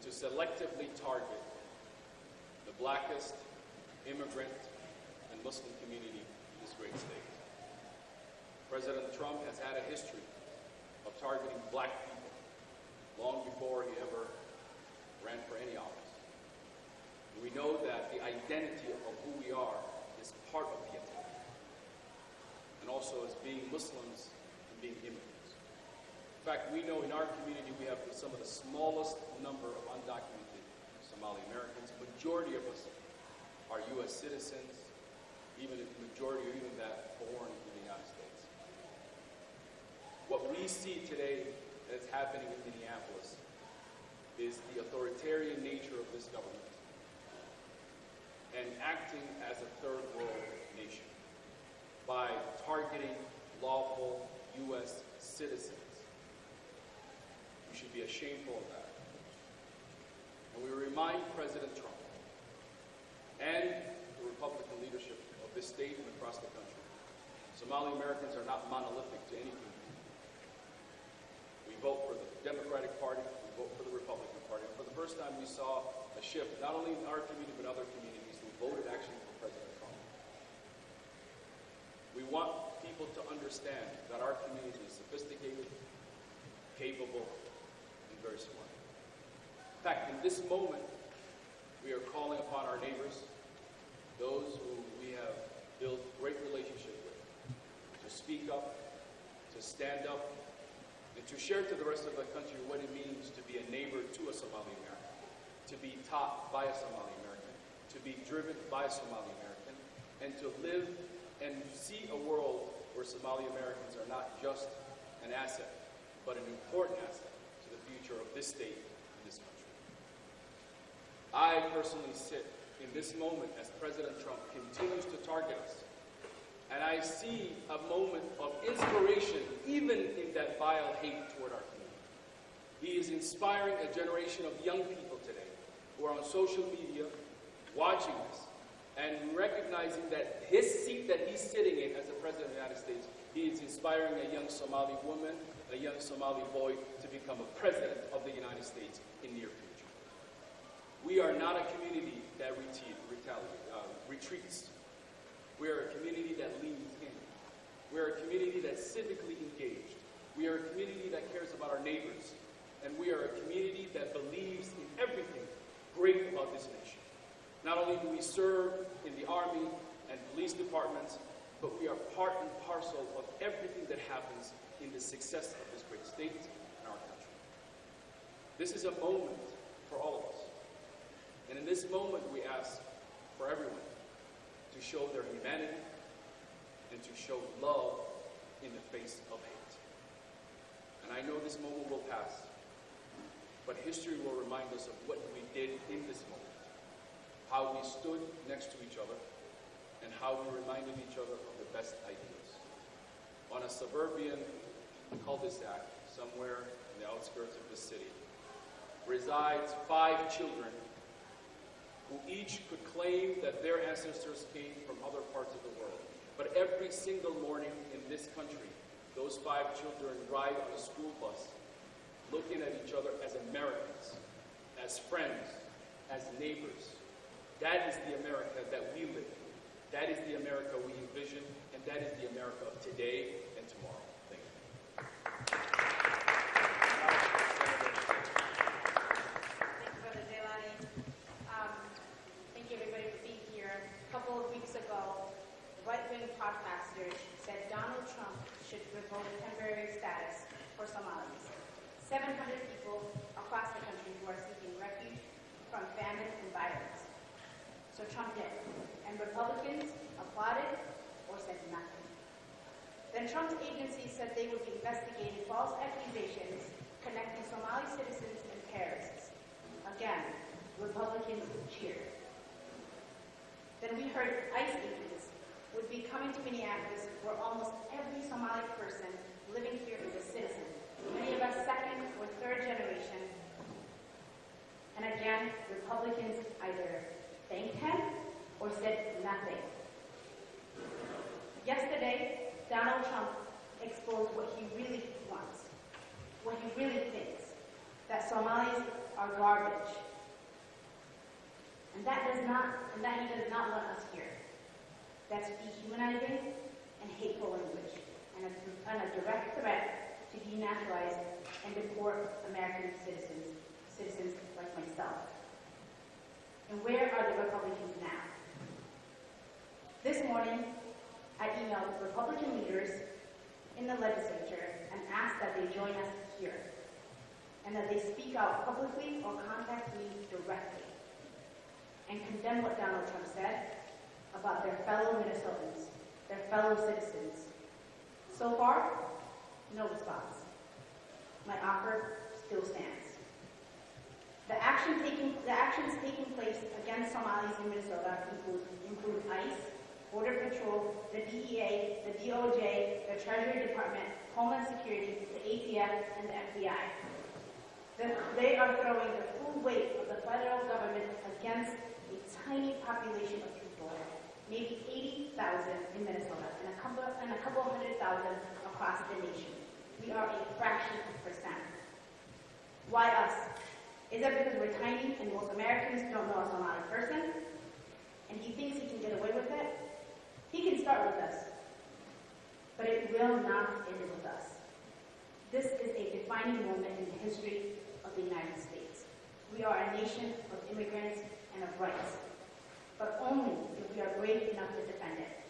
to selectively target the blackest, immigrant, and Muslim community in this great state. President Trump has had a history of targeting black people long before he ever ran for any office. And we know that the identity of who we are is part of the attack, and also as being Muslims and being immigrants. In fact, we know in our community we have some of the smallest number of undocumented Somali Americans. The majority of us are U.S. citizens, even the majority or even that born in the United States. What we see today that's happening in Minneapolis is the authoritarian nature of this government and acting as a third world nation by targeting lawful U.S. citizens. We should be ashamed of that. And we remind President Trump and the Republican leadership of this state and across the country, Somali Americans are not monolithic to anything. We vote for the Democratic Party, we vote for the Republican Party. And for the first time we saw a shift, not only in our community but other communities who voted actually for President Trump. We want people to understand that our community is sophisticated, capable, and very smart. In fact, in this moment, we are calling upon our neighbors, those who we have built great relationship with, to speak up, to stand up, and to share to the rest of the country what it means to be a neighbor to a Somali American, to be taught by a Somali American, to be driven by a Somali American, and to live and see a world where Somali Americans are not just an asset, but an important asset to the future of this state and this country. I personally sit in this moment as President Trump continues to target us, and I see a moment of inspiration even in that vile hate toward our community. He is inspiring a generation of young people today who are on social media watching this and recognizing that his seat that he's sitting in as the President of the United States, he is inspiring a young Somali woman, a young Somali boy to become a president of the United States in near future. We are not a community that retreats. We are a community that leans in. We are a community that's civically engaged. We are a community that cares about our neighbors. And we are a community that believes in everything great about this nation. Not only do we serve in the Army and police departments, but we are part and parcel of everything that happens in the success of this great state and our country. This is a moment for all of us. And in this moment, we ask for everyone to show their humanity and to show love in the face of hate. And I know this moment will pass, but history will remind us of what we did in this moment, how we stood next to each other, and how we reminded each other of the best ideas. On a suburban cul-de-sac somewhere in the outskirts of the city resides 5 children who each could claim that their ancestors came from other parts of the world. But every single morning in this country, those 5 children ride on a school bus looking at each other as Americans, as friends, as neighbors. That is the America that we live in. That is the America we envision, and that is the America of today and tomorrow. Thank you. Thanks, Brother Zaylani. Thank you, everybody, for being here. A couple of weeks ago, right-wing podcasters said Donald Trump should revoke temporary status for Somalis. 700 people across the country who are seeking refuge from famine and violence. So Trump did, and Republicans applauded or said nothing. Then Trump's agency said they would be investigating false accusations connecting Somali citizens and terrorists. Again, Republicans cheered. Then we heard ICE agents would be coming to Minneapolis, where almost every Somali person living here is a citizen, many of us second or third generation. And again, Republicans either thanked him or said nothing. Yesterday, Donald Trump exposed what he really wants, what he really thinks, that Somalis are garbage. And that he does not want us here. That's dehumanizing and hateful language, and a direct threat to denaturalize and deport American citizens like myself. And where are the Republicans now? This morning, I emailed Republican leaders in the legislature and asked that they join us here, and that they speak out publicly or contact me directly, and condemn what Donald Trump said about their fellow Minnesotans, their fellow citizens. So far, no response. My offer still stands. The actions taking place against Somalis in Minnesota include ICE, Border Patrol, the DEA, the DOJ, the Treasury Department, Homeland Security, the ATF, and the FBI. They are throwing the full weight of the federal government against a tiny population of people, maybe 80,000 in Minnesota and a couple 100,000 across the nation. We are a fraction of a percent. Why us? Is that because we're tiny and most Americans don't know a Somali person? And he thinks he can get away with it? He can start with us, but it will not end with us. This is a defining moment in the history of the United States. We are a nation of immigrants and of rights, but only if we are brave enough to defend it.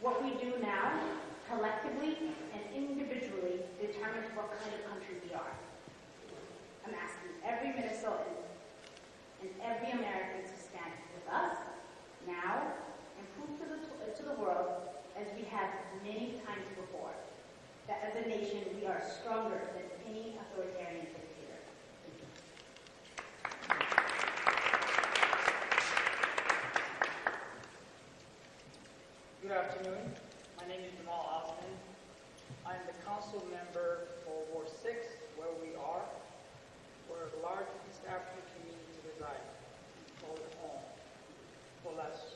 What we do now, collectively and individually, determines what kind of country we are. I'm asking every Minnesotan and every American to stand with us now and prove to the world, as we have many times before, that as a nation we are stronger than any authoritarian dictator. Good afternoon. My name is Jamal Osman. I'm the council member for Ward 6, where we are, where a large East African community reside, called home, for the last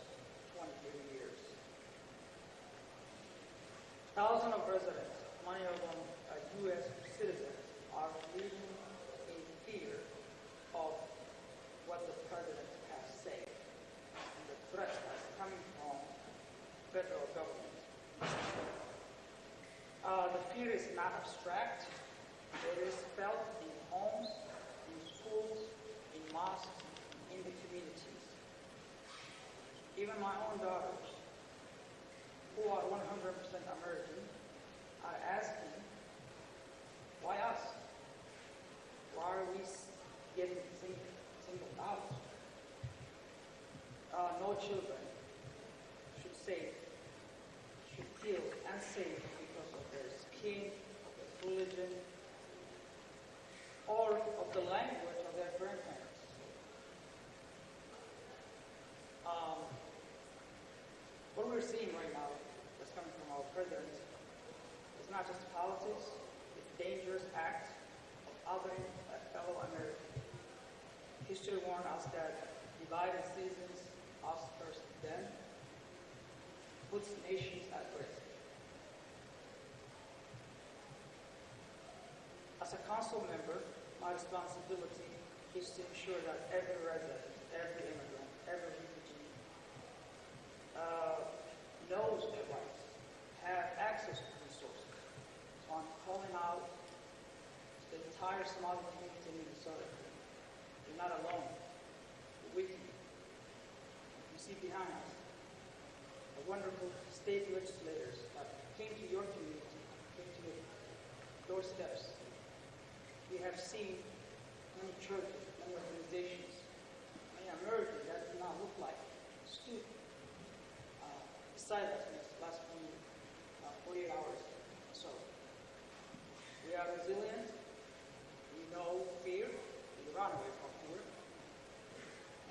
20, 30 years. Thousands of residents, many of them are U.S. citizens, are living in fear of what the president has said and the threat that's coming from federal government. The fear is not abstract. It is felt in homes, in schools, in mosques, in the communities. Even my own daughters, who are 100% American, are asking, why us? Why are we getting singled out? No children should feel unsafe because of their skin, of their religion, or of the language of their grandparents. What we're seeing right now that's coming from our president is not just politics, it's a dangerous act of othering a fellow American. History warned us that divided citizens, us first then, puts nations at risk. As a council member, my responsibility is to ensure that every resident, every immigrant, every refugee knows their rights, have access to resources. So I'm calling out the entire Somali community in Minnesota. You're not alone. You're with me. You see behind us the wonderful state legislators that came to your community, came to your doorsteps. We have seen many churches, many organizations, many Americans that do not look like stood beside us in this last 48 hours or so. We are resilient. We know fear. We run away from fear.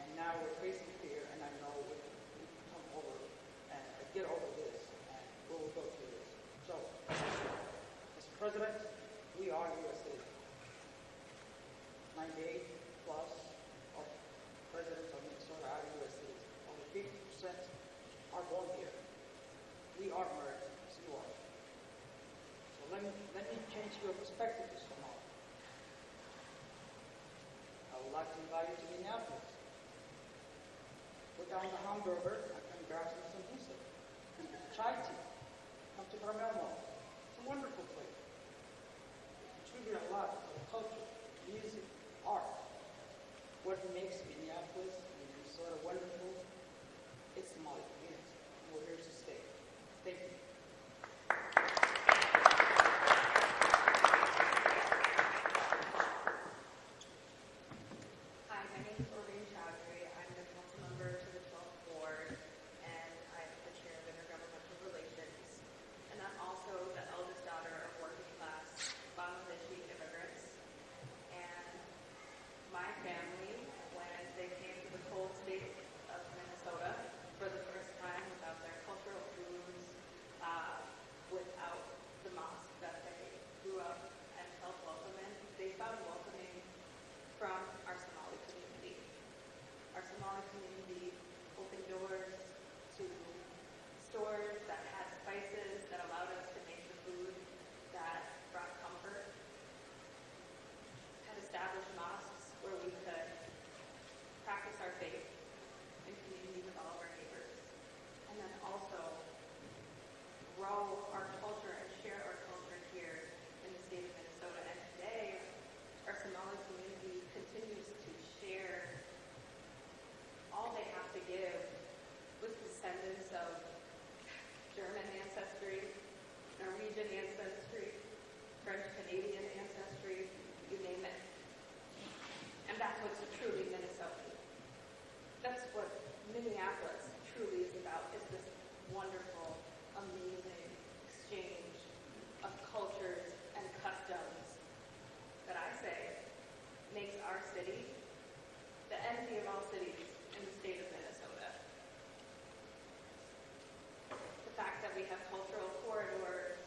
And now we're facing fear, and I know we can come over and get over this, and we will go through this. So, Mr. President, we are U.S. citizens. 98 plus of residents of Minnesota are U.S. citizens. Over 50% are born here. We are Americans, you are. So let me change your perspective to Somalia. I'd like to invite you to Minneapolis. Go down to Hamburger and grab some pizza. Chai tea. Come to Carmel Mall. It's a wonderful place. Contribute a lot to the culture, music, art. What makes Minneapolis and Minnesota wonderful, it's the Somali community. We're here to stay. Thank you. Minneapolis truly is about, is this wonderful, amazing exchange of cultures and customs that I say makes our city the envy of all cities in the state of Minnesota. The fact that we have cultural corridors,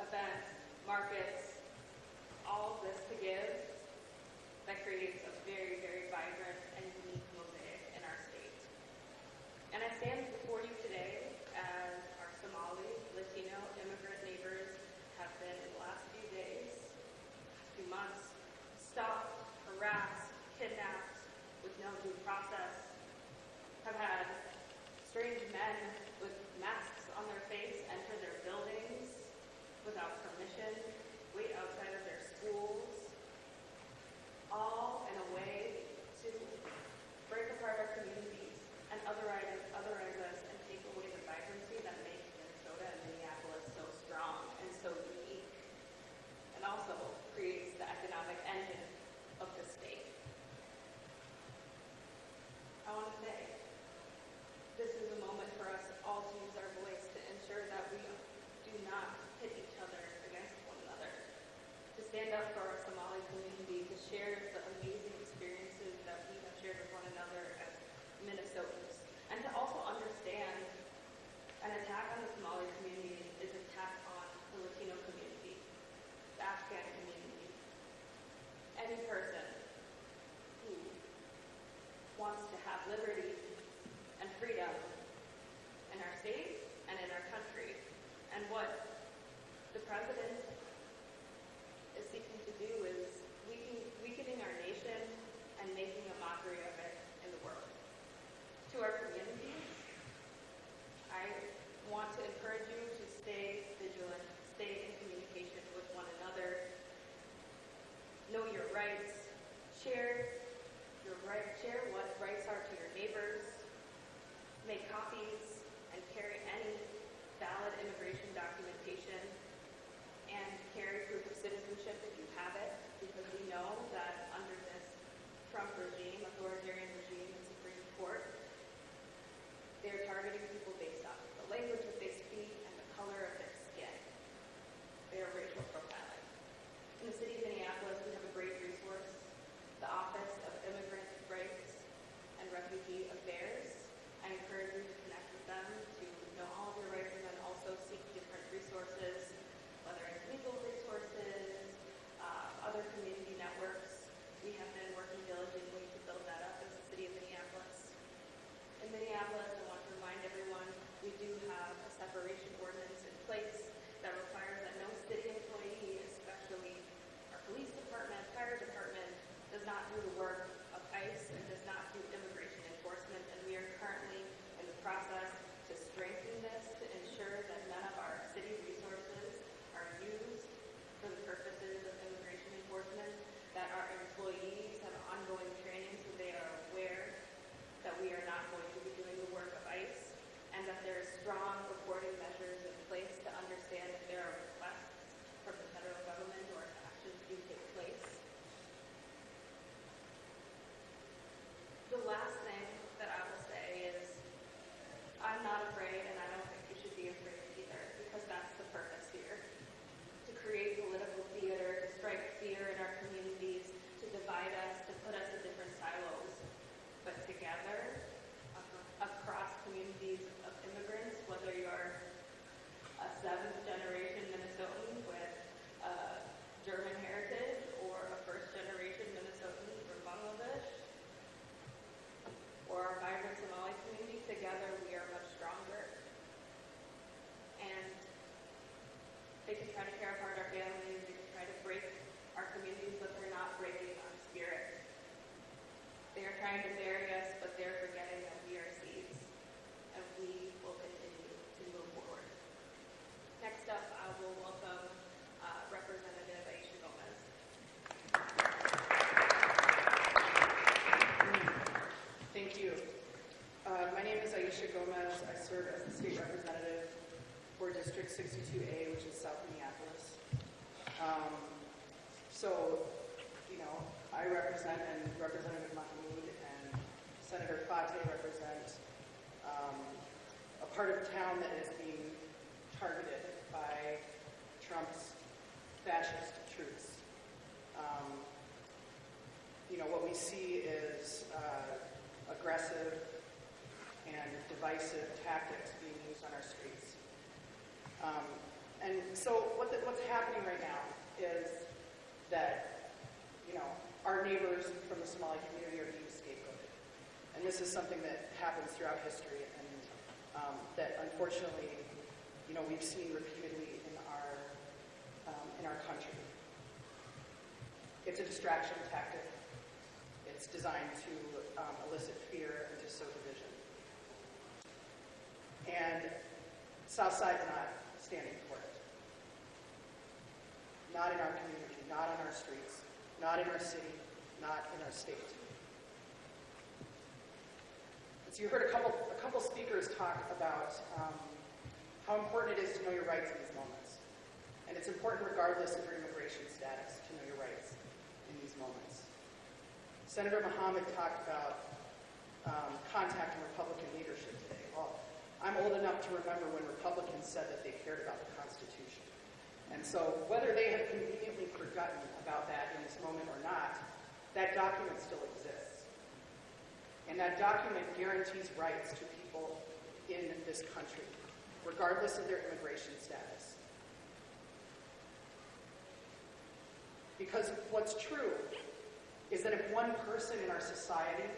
events, markets, all of this to give, that creates a very, very vibrant and unique mosaic in our state. And I stand before you today as our Somali, Latino, immigrant neighbors have been in the last few days, few months, stopped, harassed, kidnapped with no due process, have had strange men with masks on their face enter their buildings without permission, wait outside of their schools, all in a way to break apart our communities and otherize us and take away the vibrancy that makes Minnesota and Minneapolis so strong and so unique, and also creates the economic engine of the state. I want to say, this is a moment for us all to use our voice to ensure that we do not pit each other against one another, to stand up for our Somali community, to share the amazing experiences that we have shared with one another as Minnesotans, and to also understand an attack on the Somali community is an attack on the Latino community, the Afghan community, any person who wants to have liberty and freedom in our state and in our country. And what the president is seeking to do is weakening our nation and making a mockery of it in the world. To our communities, I want to encourage you to stay vigilant, stay in communication with one another, know your rights, share what rights are to your neighbors, make copies and carry any valid immigration documentation, and carry proof of citizenship if you have it, because we know that under this Trump regime, authoritarian regime and Supreme Court, they're targeting people based off of the language that they speak and the color of their skin. They are racial profiling. In the city of Minneapolis, we have a great resource, the Office of Immigrant Rights and Refugee Affairs. I encourage you to connect with them to know all of your rights and then also seek different resources, whether it's legal resources, other community networks. We have been working diligently to build that up as 62A, which is South Minneapolis. So, I represent, and Representative Mohamed and Senator Fateh represent a part of town that is being targeted by Trump's fascist troops. What we see is aggressive and divisive tactics being used on our streets. And so what's happening right now is that, our neighbors from the Somali community are being scapegoated. And this is something that happens throughout history and that unfortunately, we've seen repeatedly in our country. It's a distraction tactic. It's designed to elicit fear and to sow division. And Southside's not standing for it. Not in our community, not on our streets, not in our city, not in our state. And so you heard a couple speakers talk about how important it is to know your rights in these moments. And it's important regardless of your immigration status to know your rights in these moments. Senator Mohamed talked about contacting Republican leadership today. Well, I'm old enough to remember when Republicans said that they cared about the Constitution. And so whether they have conveniently forgotten about that in this moment or not, that document still exists. And that document guarantees rights to people in this country, regardless of their immigration status. Because what's true is that if one person in our society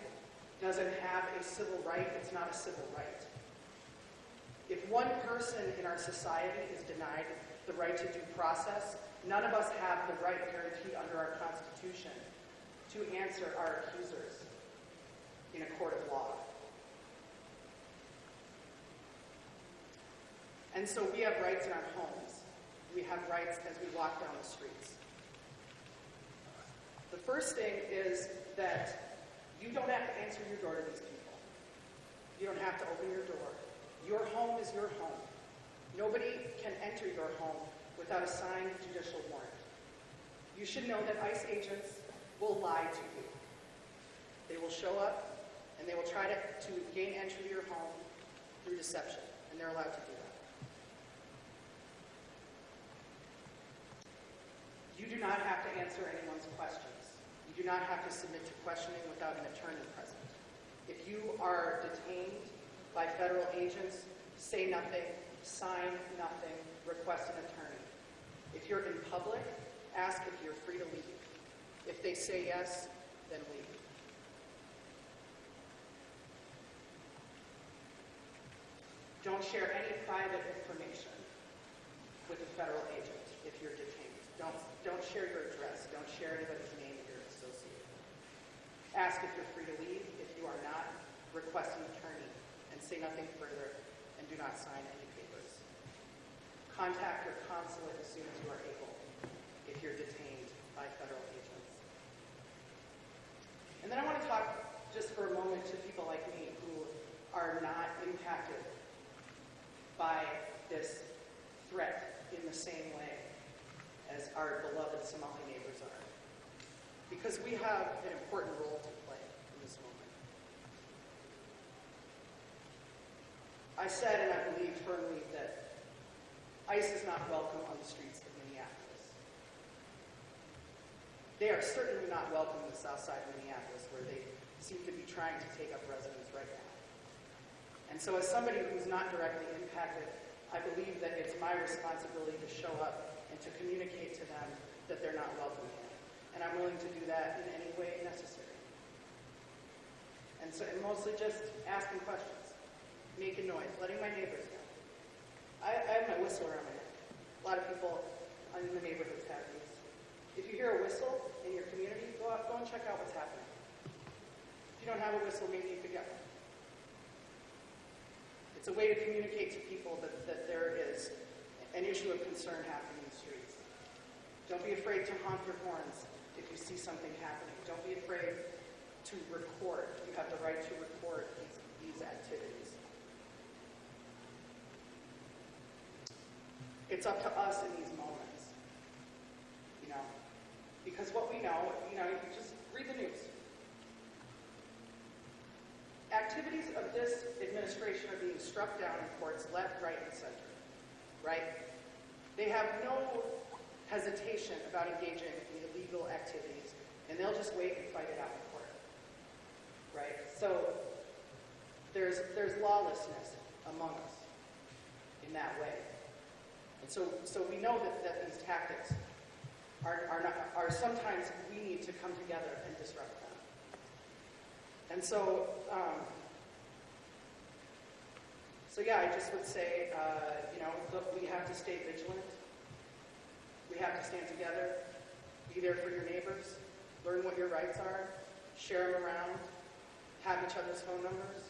doesn't have a civil right, it's not a civil right. If one person in our society is denied the right to due process, none of us have the right guaranteed under our Constitution to answer our accusers in a court of law. And so we have rights in our homes. We have rights as we walk down the streets. The first thing is that you don't have to answer your door to these people. You don't have to open your door. Your home is your home. Nobody can enter your home without a signed judicial warrant. You should know that ICE agents will lie to you. They will show up and they will try to gain entry to your home through deception, and they're allowed to do that. You do not have to answer anyone's questions. You do not have to submit to questioning without an attorney present. If you are detained by federal agents, say nothing, sign nothing, request an attorney. If you're in public, ask if you're free to leave. If they say yes, then leave. Don't share any private information with a federal agent if you're detained. Don't share your address. Don't share anybody's name if you're associated. Ask if you're free to leave. If you are not, request an attorney and say nothing further, and do not sign any papers. Contact your consulate as soon as you are able if you're detained by federal agents. And then I want to talk just for a moment to people like me who are not impacted by this threat in the same way as our beloved Somali neighbors are. Because we have an important role to play in this moment. I said, and I believe firmly, that ICE is not welcome on the streets of Minneapolis. They are certainly not welcome in the south side of Minneapolis, where they seem to be trying to take up residence right now. And so as somebody who's not directly impacted, I believe that it's my responsibility to show up and to communicate to them that they're not welcome here. And I'm willing to do that in any way necessary. And so, and mostly just asking questions, making noise, letting my neighbors know. I have my whistle around my neck. A lot of people in the neighborhoods have these. If you hear a whistle in your community, go and check out what's happening. If you don't have a whistle, maybe you could get one. It's a way to communicate to people that there is an issue of concern happening in the streets. Don't be afraid to honk your horns if you see something happening. Don't be afraid to record. You have the right to record these activities. It's up to us in these moments, you know, because what we know, you just read the news. Activities of this administration are being struck down in courts left, right, and center, right? They have no hesitation about engaging in illegal activities, and they'll just wait and fight it out in court, right? So there's lawlessness among us in that way. And so we know that these tactics are sometimes we need to come together and disrupt them. And so yeah, I just would say, look, we have to stay vigilant. We have to stand together, be there for your neighbors, learn what your rights are, share them around, have each other's phone numbers,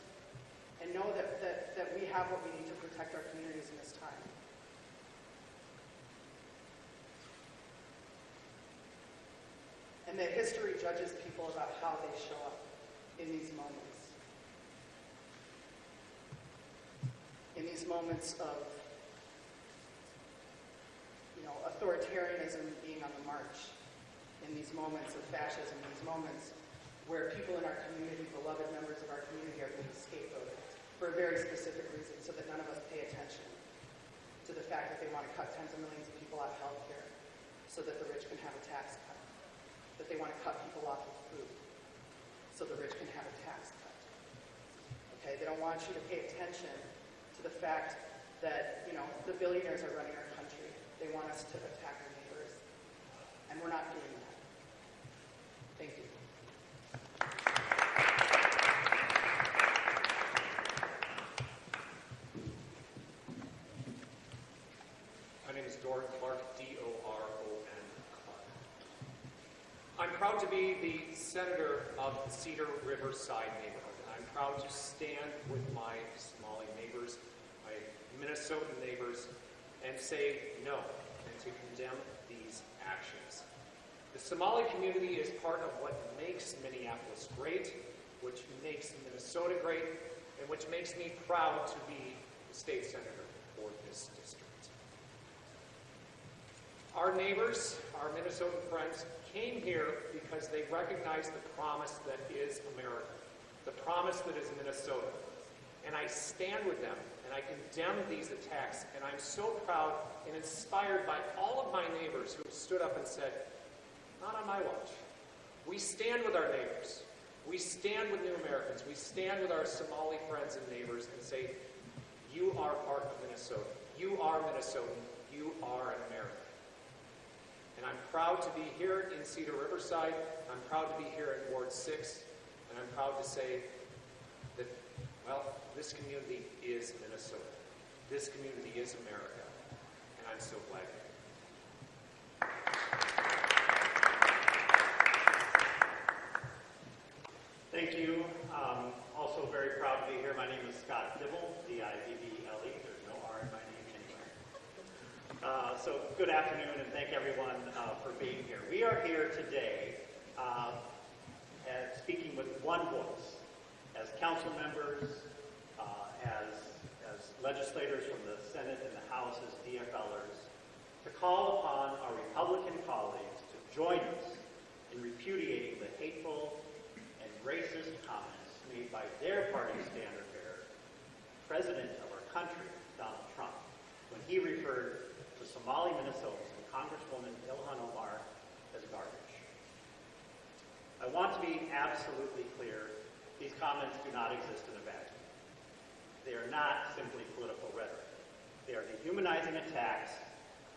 and know that we have what we need to protect our communities in this time. And that history judges people about how they show up in these moments. In these moments of, authoritarianism being on the march, in these moments of fascism, these moments where people in our community, beloved members of our community, are being scapegoated for a very specific reason, so that none of us pay attention to the fact that they want to cut tens of millions of people out of health care so that the rich can have a tax cut, that they want to cut people off of food so the rich can have a tax cut. Okay, they don't want you to pay attention to the fact that, the billionaires are running our country. They want us to attack our neighbors, and we're not doing that. Thank you. My name is Doran Clark, D-O-R-O-N Clark. I'm proud to be the senator of the Cedar Riverside neighborhood. I'm proud to stand with my Somali neighbors, my Minnesotan neighbors, and say no, and to condemn these actions. The Somali community is part of what makes Minneapolis great, which makes Minnesota great, and which makes me proud to be the state senator for this district. Our neighbors, our Minnesotan friends, came here because they recognize the promise that is America, the promise that is Minnesota. And I stand with them, and I condemn these attacks, and I'm so proud and inspired by all of my neighbors who stood up and said, not on my watch. We stand with our neighbors. We stand with New Americans. We stand with our Somali friends and neighbors and say, you are part of Minnesota. You are Minnesotan. You are an American. And I'm proud to be here in Cedar Riverside. I'm proud to be here in Ward 6. And I'm proud to say that, this community is Minnesota. This community is America. And I'm so glad you're here. Thank you. Also very proud to be here. My name is Scott Dibble, D-I-B-B-L-E. There's no R in my name anywhere. So good afternoon, and thank everyone for being here. We are here today speaking with one voice, as council members, as legislators from the Senate and the House, as DFLers, to call upon our Republican colleagues to join us in repudiating the hateful and racist comments made by their party standard bearer, President of our country, Donald Trump, when he referred to Somali Minnesotans and Congresswoman Ilhan Omar as garbage. I want to be absolutely clear, these comments do not exist in a vacuum. They are not simply political rhetoric. They are dehumanizing attacks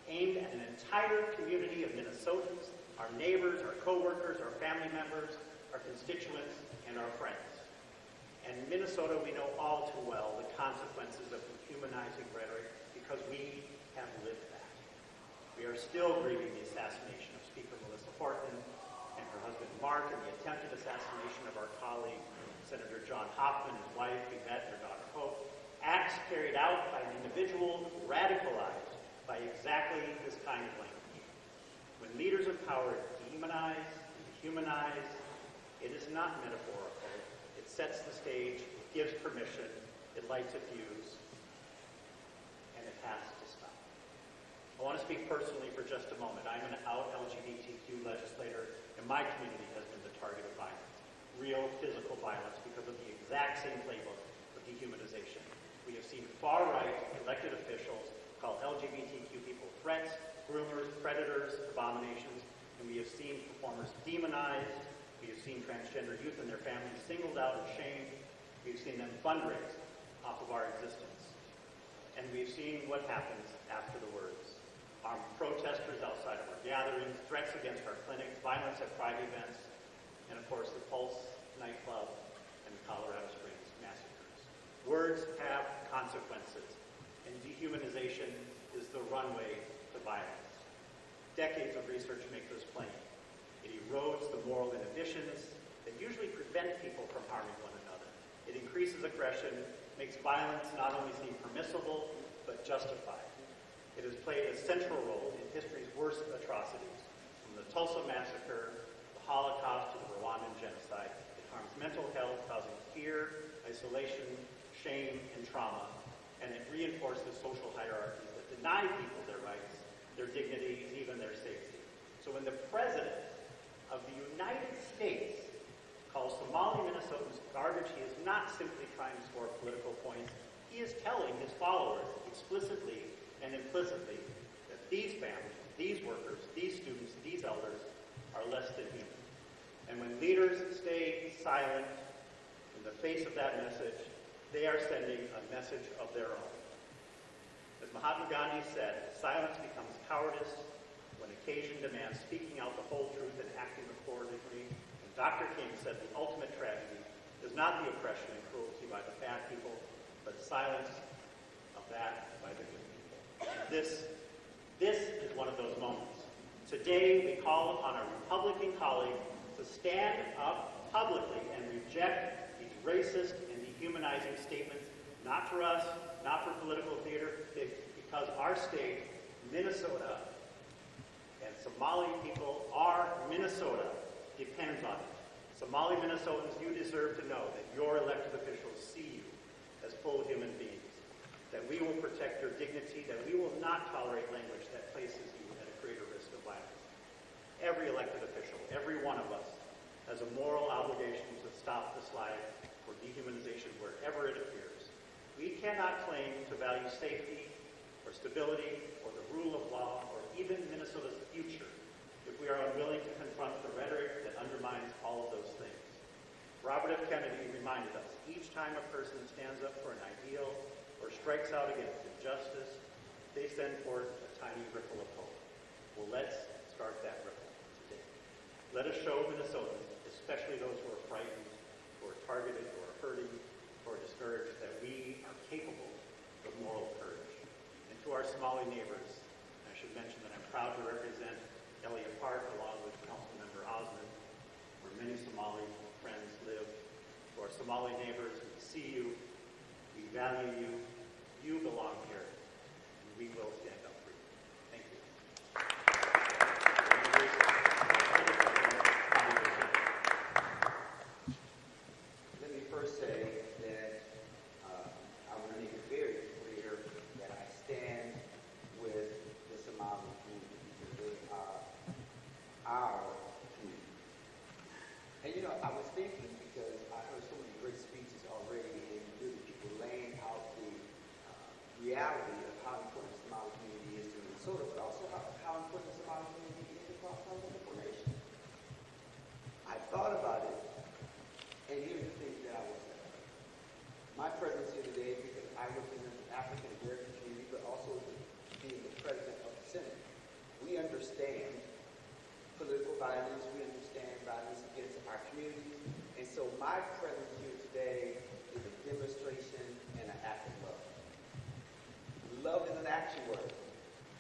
aimed at an entire community of Minnesotans, our neighbors, our co-workers, our family members, our constituents, and our friends. And in Minnesota, we know all too well the consequences of dehumanizing rhetoric because we have lived that. We are still grieving the assassination of Speaker Melissa Horton and her husband Mark, and the attempted assassination of our colleague, Senator John Hoffman, his wife, Yvette, and their daughter Hope. Acts carried out by an individual radicalized by exactly this kind of language. When leaders of power demonize and dehumanize, it is not metaphorical. It sets the stage, it gives permission, it lights a fuse, and it has to stop. I want to speak personally for just a moment. I'm an out LGBTQ legislator, and my community has been the target of violence, real physical violence, because of the exact same playbook of dehumanization. We have seen far-right elected officials call LGBTQ people threats, groomers, predators, abominations, and we have seen performers demonized. We have seen transgender youth and their families singled out and shamed. We've seen them fundraise off of our existence. And we've seen what happens after the words. Armed protesters outside of our gatherings, threats against our clinics, violence at pride events, and of course the Pulse nightclub and the Colorado Springs massacres. Words have consequences, and dehumanization is the runway to violence. Decades of research make this plain. It erodes the moral inhibitions that usually prevent people from harming one another. It increases aggression, makes violence not only seem permissible, but justified. It has played a central role in history's worst atrocities, from the Tulsa massacre, the Holocaust, to the Rwandan genocide. It harms mental health, causing fear, isolation, shame, and trauma, and it reinforces social hierarchies that deny people their rights, their dignity, and even their safety. So when the President of the United States calls Somali Minnesotans garbage, he is not simply trying to score political points. He is telling his followers explicitly and implicitly that these families, these workers, these students, these elders are less than human. And when leaders stay silent in the face of that message, they are sending a message of their own. As Mahatma Gandhi said, silence becomes cowardice when occasion demands speaking out the whole truth and acting accordingly. And Dr. King said the ultimate tragedy is not the oppression and cruelty by the bad people, but silence of that by the good people. This is one of those moments. Today, we call upon our Republican colleague to stand up publicly and reject these racist and dehumanizing statements, not for us, not for political theater, because our state, Minnesota, and Somali people, our Minnesota, depends on it. Somali Minnesotans, you deserve to know that your elected officials see you as full human beings, that we will protect your dignity, that we will not tolerate language that places you at a greater risk of violence. Every elected official, every one of us, has a moral obligation to stop the slide for dehumanization wherever it appears. We cannot claim to value safety or stability or the rule of law or even Minnesota's future if we are unwilling to confront the rhetoric that undermines all of those things. Robert F. Kennedy reminded us, each time a person stands up for an ideal or strikes out against injustice, they send forth a tiny ripple of hope. Well, let's start that ripple today. Let us show Minnesotans, especially those who are frightened, who are targeted, who are hurting, who are discouraged, that we are capable of moral courage. And to our Somali neighbors, I should mention that I'm proud to represent Elliott Park along with Councilmember Osmond, where many Somali friends live. To our Somali neighbors, we see you, we value you, you belong here, and we will stand up for you. Thank you. Let me first say that I want to make it very clear that I stand with the Somali community because they are our community. And you know, I was thinking because I heard so many great speeches already and really people laying out the reality of how important the Somali community is to Minnesota, but also how important the Somali community is across our wonderful nation. I thought about it, and here's the thing that I will say. My presence here today, because I represent the African American community, but also being the president of the Senate, we understand political violence, we understand violence against our communities, and so my presence here today is a demonstration and an act of love. Love is an action word.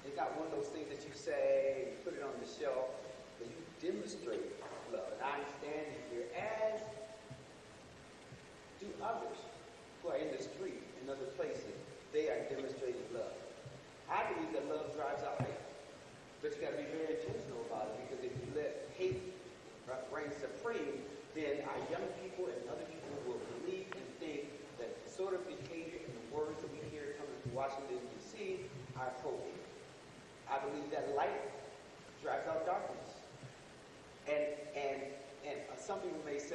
It's not one of those things that you say, you put it on the shelf, but you demonstrate love. And I'm standing here, as do others who are in the street and other places. They are demonstrating love. I believe that love drives out hate. But you got to be very intentional about it, because if you let hate reign supreme, then our young people and other people will believe and think that the sort of behavior and the words that we hear coming from Washington, D.C. are appropriate.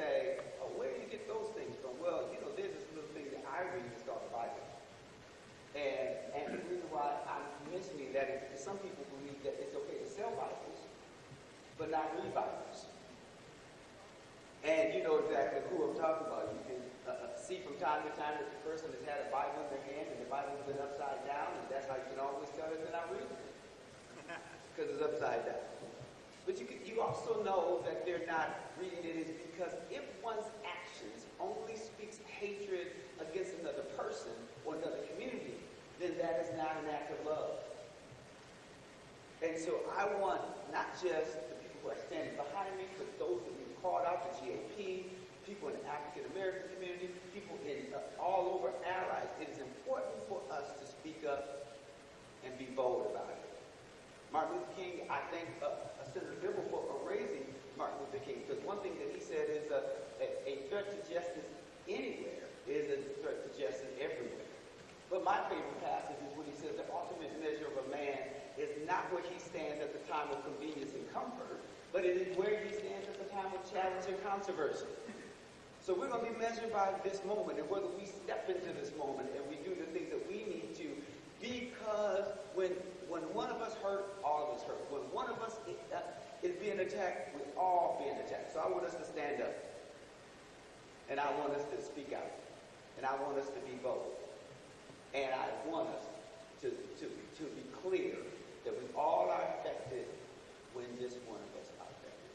say, oh, where do you get those things from? Well, you know, there's this little thing that I read that's called the Bible. And the reason why I'm mentioning that is because some people believe that it's okay to sell Bibles, but not read Bibles. And you know exactly who I'm talking about. You can see from time to time that the person has had a Bible in their hand and the Bible's been upside down, and that's how you can always tell that they're not reading it, because it's upside down. But you also know that they're not reading it is because if one's actions only speaks hatred against another person or another community, then that is not an act of love. And so I want not just the people who are standing behind me, but those that we've called out, the GOP, people in the African American community, people in all over allies. It is important for us to speak up and be bold about it. Martin Luther King, I thank Senator Dibble for raising Martin Luther King, because one thing that he said is a threat to justice anywhere is a threat to justice everywhere. But my favorite passage is when he says the ultimate measure of a man is not where he stands at the time of convenience and comfort, but it is where he stands at the time of challenge and controversy. So we're going to be measured by this moment and whether we step into this moment and we do the things that we need to, because when one of us hurt, all of us hurt. When one of us is being attacked, we're all being attacked. So I want us to stand up. And I want us to speak out. And I want us to be bold. And I want us to be clear that we all are affected when just one of us are affected.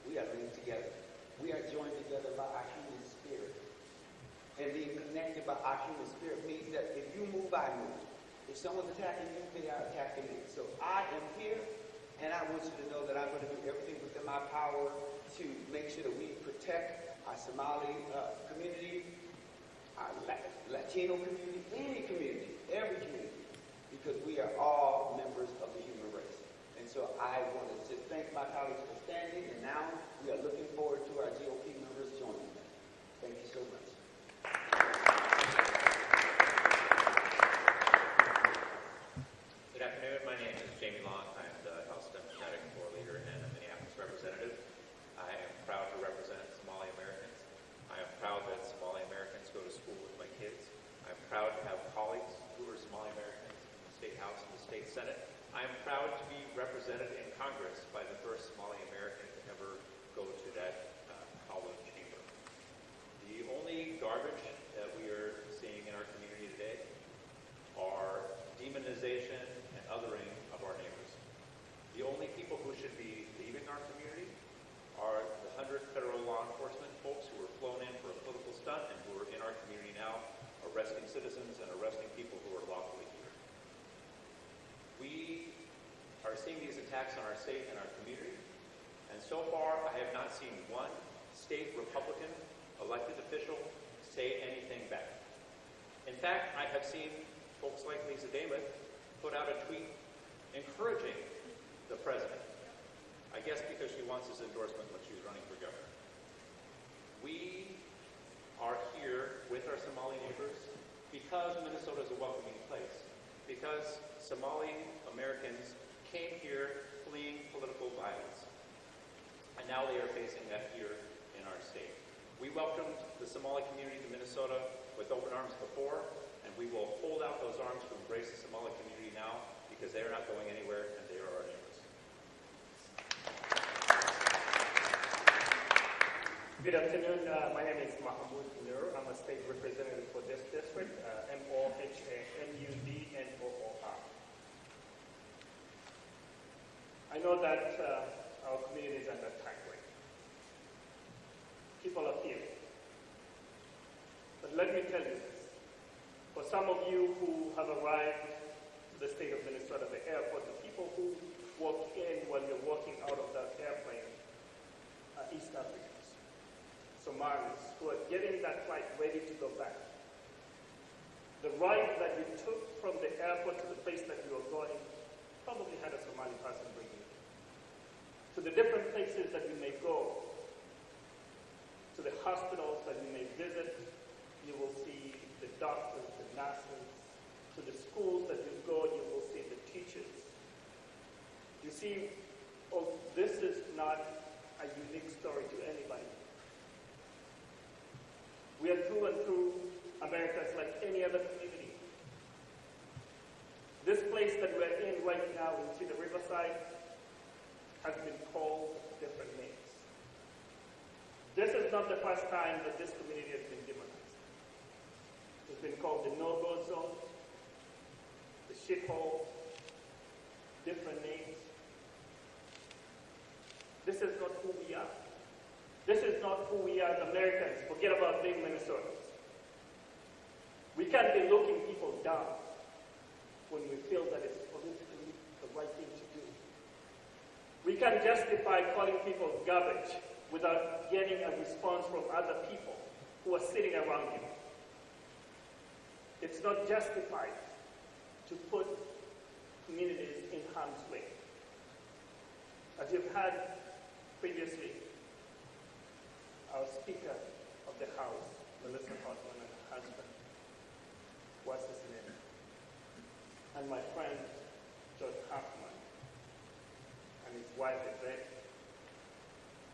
We are linked together. We are joined together by our human spirit. And being connected by our human spirit means that if you move, I move. If someone's attacking you, they are attacking me. So I am here, and I want you to know that I'm going to do everything within my power to make sure that we protect our Somali community, our Latino community, any community, every community, because we are all members of the human race. And so I want to just thank my colleagues for standing, and now we are looking forward to our GOP members joining them. Thank you so much. Good afternoon. My name is Jamie Long. I'm the House Democratic Floor Leader and a Minneapolis representative. I am proud to represent Somali Americans. I am proud that Somali Americans go to school with my kids. I'm proud to have colleagues who are Somali Americans in the State House and the State Senate. I am proud to be represented in Congress by the first Somali American to ever go to that hallowed chamber. The only garbage that we are seeing in our community today are demonization and othering of our neighbors. The only people who should be leaving our community are the 100 federal law enforcement folks who were flown in for a political stunt and who are in our community now, arresting citizens and arresting people who are lawfully here. We are seeing these attacks on our state and our community, and so far I have not seen one state Republican elected official say anything back. In fact, I have seen folks like Lisa Damon put out a tweet encouraging the president, I guess because she wants his endorsement when she was running for governor. We are here with our Somali neighbors because Minnesota is a welcoming place, because Somali Americans came here fleeing political violence, and now they are facing that here in our state. We welcomed the Somali community to Minnesota with open arms before, and we will hold out those arms to embrace the Somali community now because they are not going anywhere and they are our neighbors. Good afternoon. My name is Mahmoud Nur. I'm a state representative for this district, Mohamudnoor. I know that our community is under attack right now. People are fearing. But let me tell you this. For some of you who have arrived to the state of Minnesota, the airport, the people who walk in when you're walking out of that airplane are East Africans, Somalis, who are getting that flight ready to go back. The ride that you took from the airport to the place that you are going probably had a Somali person bringing you. To the different places that you may go, to the hospitals that you may visit, you will see the doctors, the nurses. To the schools that you go, you will see the teachers. You see, this is not a unique story to anybody. and through America is like any other community. This place that we're in right now, you see the riverside, has been called different names. This is not the first time that this community has been demonized. It's been called the no-go zone, the shithole, different names. This is not who we are. This is not who we are as Americans. Forget about being Minnesotans. We can't be looking people down when we feel that it's politically the right thing to do. We can justify calling people garbage without getting a response from other people who are sitting around you. It's not justified to put communities in harm's way. As you've heard previously, our Speaker of the House, Melissa Hotman, and her husband was assassinated. And my friend, George Hoffman, and his wife, Yvette,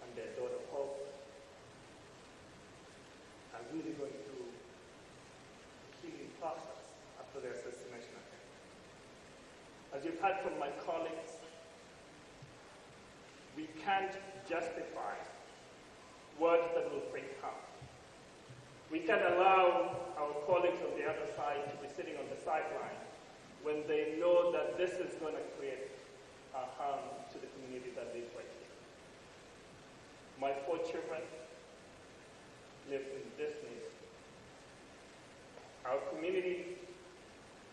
and their daughter, Hope, are really going through the healing process after their assassination attempt. As you've heard from my colleagues, we can't justify words that will bring harm. We can't allow our colleagues on the other side to be sitting on the sideline when they know that this is going to create harm to the community that lives right here. My 4 children live in this neighborhood. Our community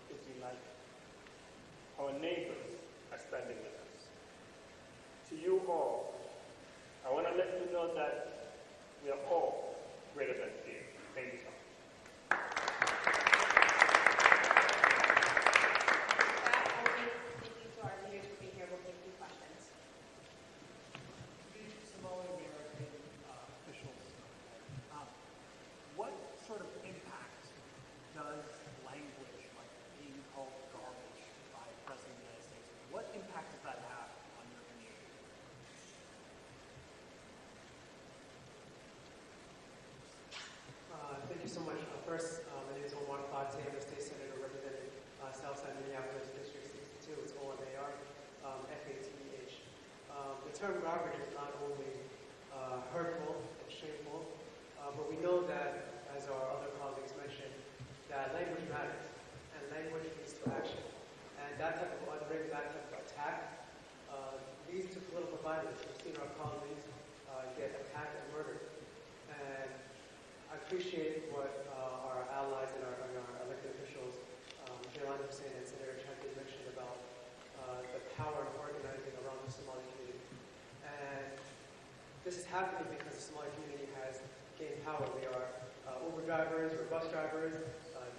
is united. Our neighbors are standing with us. To you all, I want to let you know that we are all greater than fear. Thank you so much. Thank you to our leaders for being here. We'll take 2 questions. Somali American officials, what sort of impact does language like being called garbage by the President of the United States, what impact does that have on your community? Thank you so much. First, my name is Omar Fateh. I'm the State Senator representing Southside Minneapolis, District 62. It's OMAR, FATEH. The term garbage is not only hurtful and shameful, but we know that, as our other colleagues mentioned, that language matters, and language leads to action. And that type of unwritten, that type of attack leads to political violence. We've seen our colleagues get attacked and murdered. And I appreciate what our allies and our elected officials, Zaynab Mohamed and Senator Champion, mentioned about the power of organizing around the Somali community. And this is happening because the Somali community has gained power. We are Uber drivers, we're bus drivers,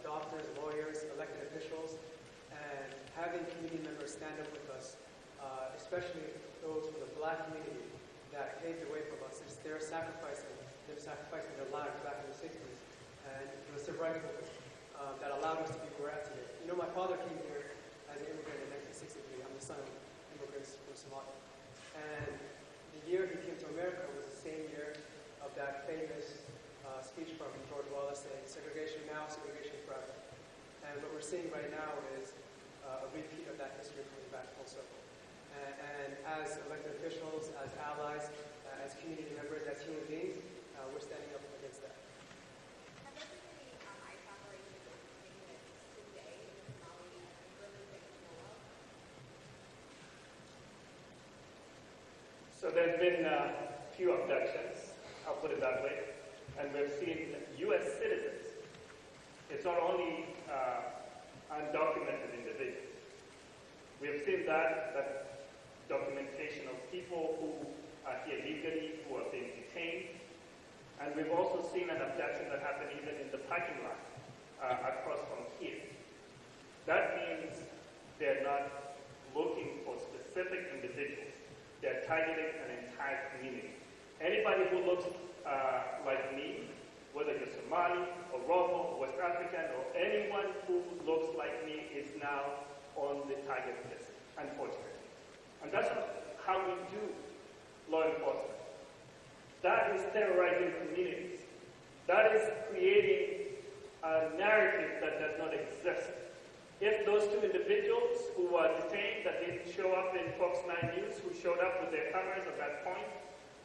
doctors, lawyers, elected officials, and having community members stand up with us, especially those from the Black community that paved the way for us, since they're sacrificing their lives back in the 60s, and the civil rights movement that allowed us to be where we're at today. You know, my father came here as an immigrant in 1963. I'm the son of immigrants from Somalia. And the year he came to America was the same year of that famous speech from George Wallace saying, segregation now, segregation forever. And what we're seeing right now is a repeat of that history coming back full circle. And as elected officials, as allies, as community members, as human beings, we're standing up against that. Have there been any ICE operations or things today in Somali and really big blow up? So there's been a few abductions, I'll put it that way, and we've seen U.S. citizens. It's not only undocumented individuals. We have seen that documentation of people who are here legally, who are being detained, and we've also seen an abduction that happened even in the parking lot across from here. That means they're not looking for specific individuals. They're targeting an entire community. Anybody who looks like me, whether you're Somali, or Oromo, or West African, or anyone who looks like me is now on the target list, unfortunately. And that's how we do law enforcement. That is terrorizing communities. That is creating If those two individuals who were detained that didn't show up in Fox 9 News, who showed up with their cameras at that point,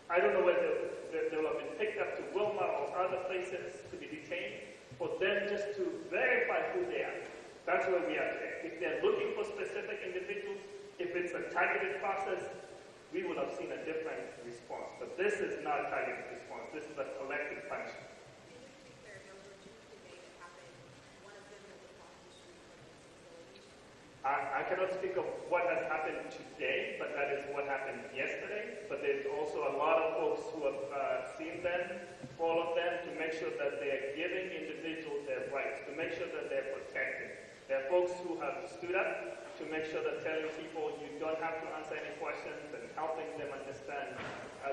I don't know whether they will have been picked up to Wilma or other places to be detained, for them just to verify who they are. That's where we are today. If they're looking for specific individuals, if it's a targeted process, we would have seen a different response. But this is not a targeted response. This is a collective punishment. I cannot speak of what has happened today, but that is what happened yesterday. But there's also a lot of folks who have seen them, followed them, to make sure that they're giving individuals their rights, to make sure that they're protected. There are folks who have stood up to make sure that telling people you don't have to answer any questions and helping them understand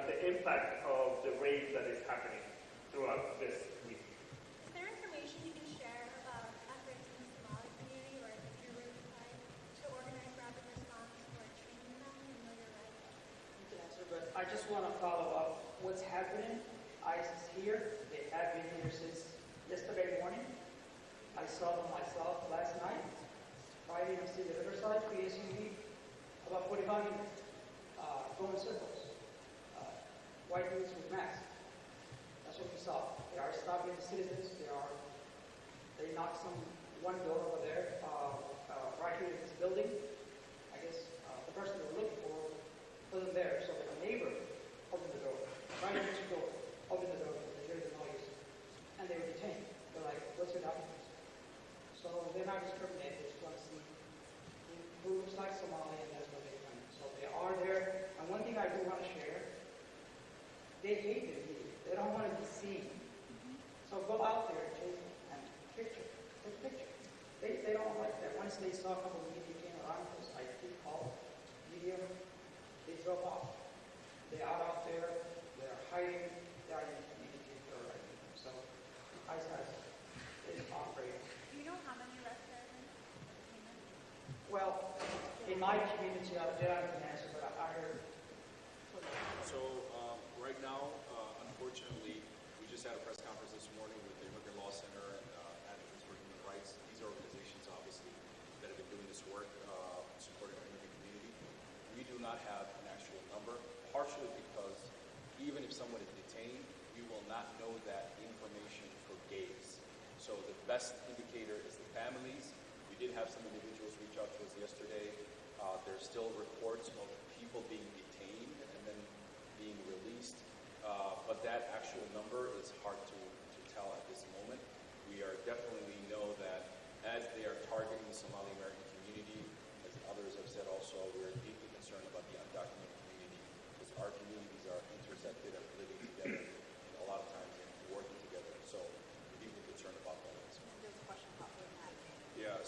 the impact of the raid that is happening throughout this week. Is there information you can share about efforts in the Somali community or if you're really trying to organize rapid response or training them and know your rights? You can answer, but I just want to follow up what's happening. ICE is here. They have been here since yesterday morning. I saw them myself last night. Friday, I see the Riverside PSUV, about 45 minutes, going circles. White dudes with masks. That's what we saw. They are stopping the citizens. They knocked one door over there, right here in this building. I guess the person they were looking for wasn't there, so a neighbor opened the door, right next door, opened the door, they heard the noise, and they were detained. They're like, what's your documents? So they're not discriminated, they just want to see who looks like Somali, and that's what they find. So they are there. And one thing I do want to share, they hate the media. They don't want to be seen. So go out there and take a picture. They don't like that. Once they saw a couple of media came around, because I did call media, they drove off. They're out there, they're hiding, they're in community for right now. So ICE is operating. Do you know how many arrests there have been? Well, in my community, I can answer, but I heard. So right now, unfortunately, we just had a press conference this morning with the Immigrant Law Center and Advocates for Human Rights. These are organizations, obviously, that have been doing this work, supporting our immigrant community. We do not have an actual number, partially because even if someone is detained, we will not know that information for days. So the best indicator is the families. We did have some individuals reach out to us yesterday. There's still reports of people being detained and then being released, but that actual number is hard to tell at this moment. We are definitely know that as they are targeting the Somali American community, as others have said also, we're deeply concerned about the undocumented community because our communities are intersected and living together and a lot of times and working together. So we're deeply concerned about that as well. There's a question about that. Yeah,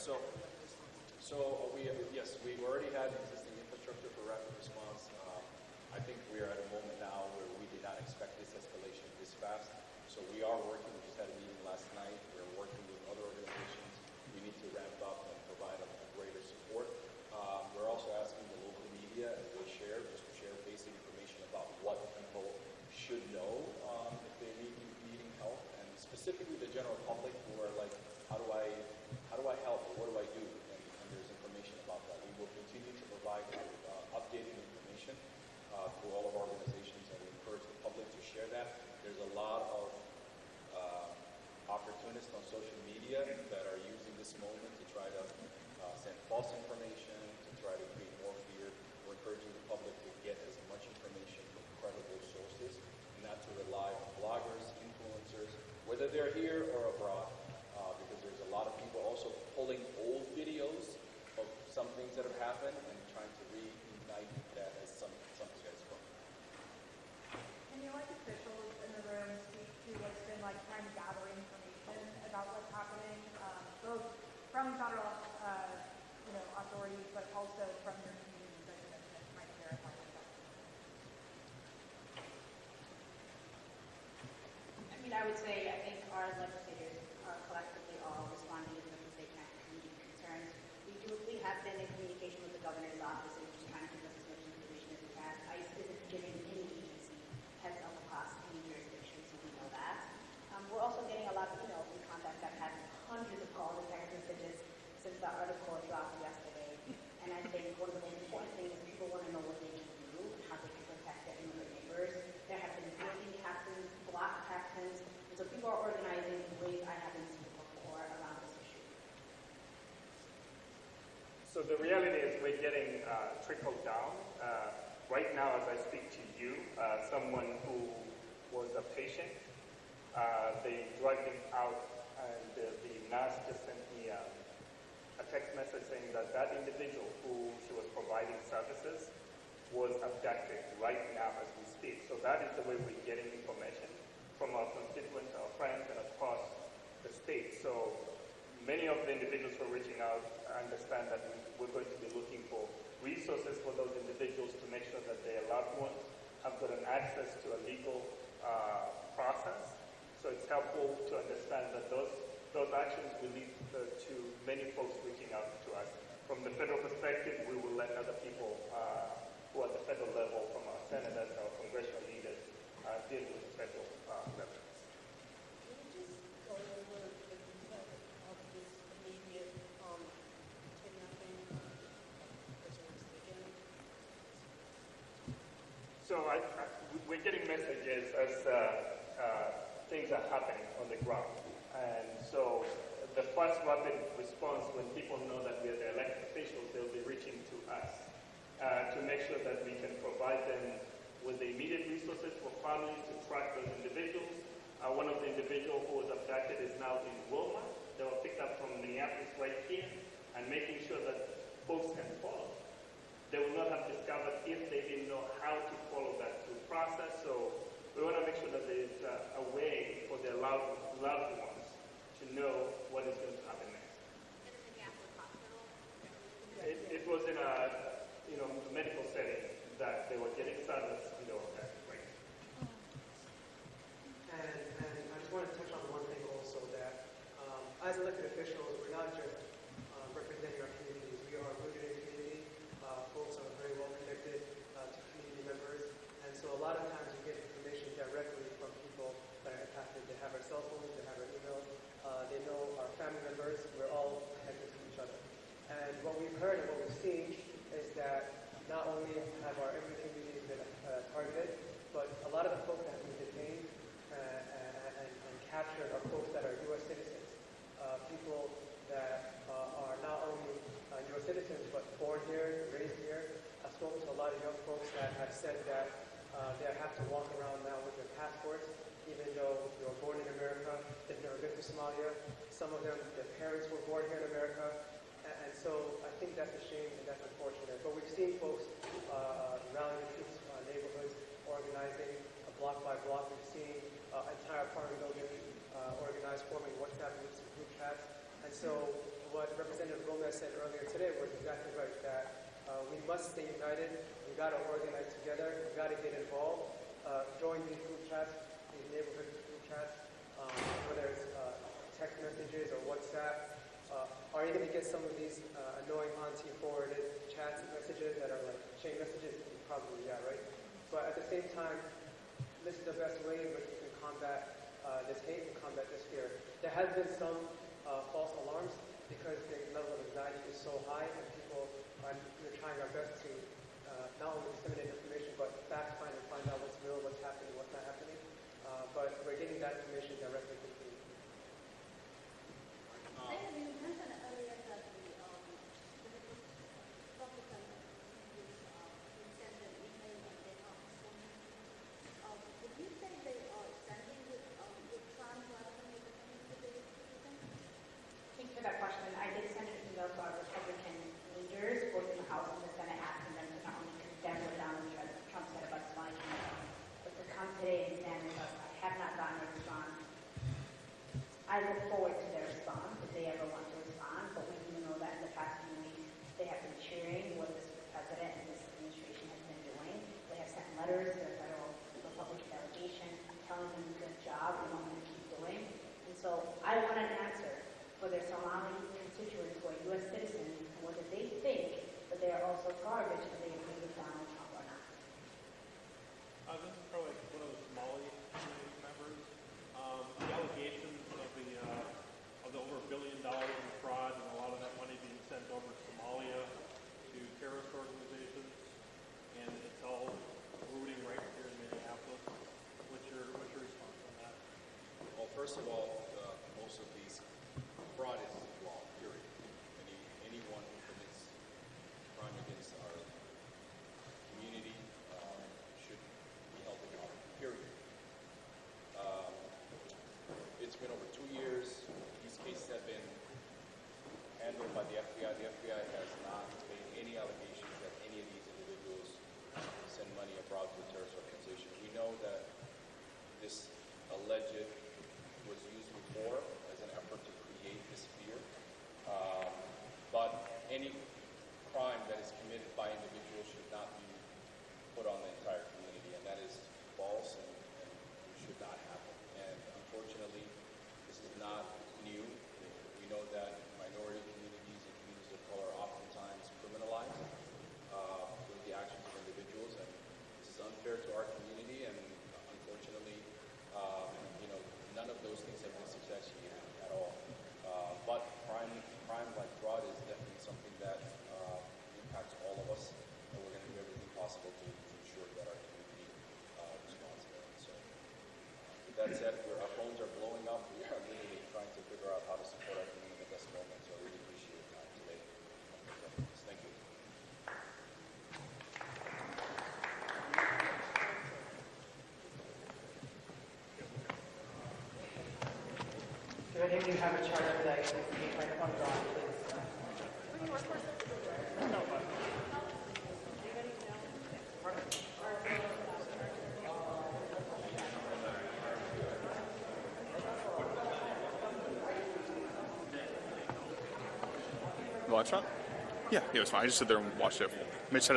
yes, we've already had existing infrastructure for rapid response. I think we are at a moment now where we did not expect this escalation this fast. So we are working, we just had a meeting last night. We're working with other organizations. We need to ramp up and provide a greater support. We're also asking the local media, as they share, just to share basic information about what people should know if they need needing help, and specifically the general public who are like, how do I help, or what do I do? And there's information about that. We will continue to provide updated information through all of our organizations, and we encourage the public to share that. There's a lot of opportunists on social media that are using this moment to try to send false information, to try to create more fear. We're encouraging the public to get as much information from credible sources, and not to rely on bloggers, influencers, whether they're here or abroad, because there's a lot of people also pulling old videos of some things that have happened and trying to reignite that as something that's from. Can you like officials in the room speak to what's been like trying to gather information about what's happening, both from federal authorities, but also from your communities that you've been trying to verify stuff? I mean, I would say, I think our legislators are collectively all responding as much as they can to community concerns. We have been in communication with the governor's office and just trying to give us as much information as we can. ICE isn't giving any agency heads up across any jurisdiction, so we know that. We're also getting a lot of emails and contacts that have hundreds of calls and text messages since the article start organizing in ways I haven't seen before around this issue? So the reality is we're getting trickled down. Right now, as I speak to you, someone who was a patient, they dragged him out, and the nurse just sent me a text message saying that that individual who she was providing services was abducted right now as we speak. So that is the way we're getting information from our constituents, our friends, and across the state. So many of the individuals who are reaching out understand that we're going to be looking for resources for those individuals to make sure that their loved ones have gotten access to a legal process. So it's helpful to understand that those actions will lead to many folks reaching out to us. From the federal perspective, we will let other people who are at the federal level, from our senators, our congressional leaders, deal with the federal levels. Can you just go over the details of this immediate kidnapping prisoners taken? So we're getting messages as things are happening on the ground. And so the first rapid response, when people know that we are the elected officials, they'll be reaching to us to make sure that we can provide them with the immediate resources for families to track those individuals. One of the individuals who was abducted is now in Roma. They were picked up from Minneapolis right here, and making sure that folks can follow. They would not have discovered if they didn't know how to follow that through process. So we want to make sure that there's a way for their loved ones to know what is going to happen next. It was in a medical setting that they were getting service and they were right. And I just want to touch on one thing also, that as elected officials, we're not just representing our communities. We are rooted in community. Folks are very well connected to community members. And so a lot of times we get information directly from people that are impacted. They have our cell phones, they have our emails, they know our family members. We're all connected to each other. And what we've heard and what we've seen is that not only have our immigrant communities been targeted, but a lot of the folks that have been detained and captured are folks that are U.S. citizens, people that are not only U.S. citizens, but born here, raised here. I've spoken to a lot of young folks that have said that they have to walk around now with their passports, even though they were born in America, they've never been to Somalia. Some of them, their parents were born here in America. And so I think that's a shame and that's unfortunate. But we've seen folks rallying the troops, neighborhoods, organizing block by block. We've seen entire apartment buildings organized, forming WhatsApp groups and group chats. And so what Representative Gomez said earlier today was exactly right, that we must stay united. We got to organize together. We got to get involved. Join these group chats, these neighborhood group chats, whether it's text messages or WhatsApp. Are you going to get some of these annoying auntie forwarded chats and messages that are like chain messages? Probably, yeah, right? But at the same time, this is the best way in which we can combat this hate and combat this fear. There has been some false alarms because the level of anxiety is so high, and people are trying our best to not only disseminate information, but fact find and find out what's real, what's happening, what's not happening. But we're getting that information directly from people. You mentioned earlier that the Republican sent an email and they are sending. Would you say they are sending with Trump rather than with the community? Thanks for that question. I did send an email to our Republican leaders, both in the House and the Senate, asking them to not only condemn what Donald Trump said about Somali Canada, but to come today and stand with us. I have not gotten a response. I look forward to their response if they ever want to respond, but we do know that in the past few weeks they have been cheering what this president and this administration has been doing. They have sent letters to the federal Republican delegation telling them good job and what we're going to keep doing. And so I want an answer for their Somali constituents who are U.S. citizens and whether they think that they are also garbage and they agree with Donald Trump or not. This is probably one of the Somali community members. The allegations of the over $1 billion in fraud and a lot of that money being sent over to Somalia to terrorist organizations, and it's all rooting right here in Minneapolis. What's your response on that? first of all, most of these fraud is law, period. Anyone who commits crime against our community should be held accountable, period. It's been over 2 years. These cases have been handled by the FBI. The FBI has not made any allegations that any of these individuals send money abroad to a terrorist organization. We know that this alleged was used before as an effort to create this fear. But any crime that is committed by individuals should not be put on the entire community, and that is false and should not happen. And unfortunately, this is not new. We know that minority communities and communities of color are oftentimes criminalized with the actions of individuals, and this is unfair to our community, and unfortunately, none of those things have been successful at all. But crime like fraud is definitely something that impacts all of us, and we're going to do everything possible to ensure that our community responds to it. So, with that said, our phones are blowing up. We are literally trying to figure out how to support our community at this moment. So I really appreciate your time today. Thank you. Do any of you have a charter that you can microphones on, please? The live shot? Yeah, it was fine. I just sit there and watched it. Mitch set it up.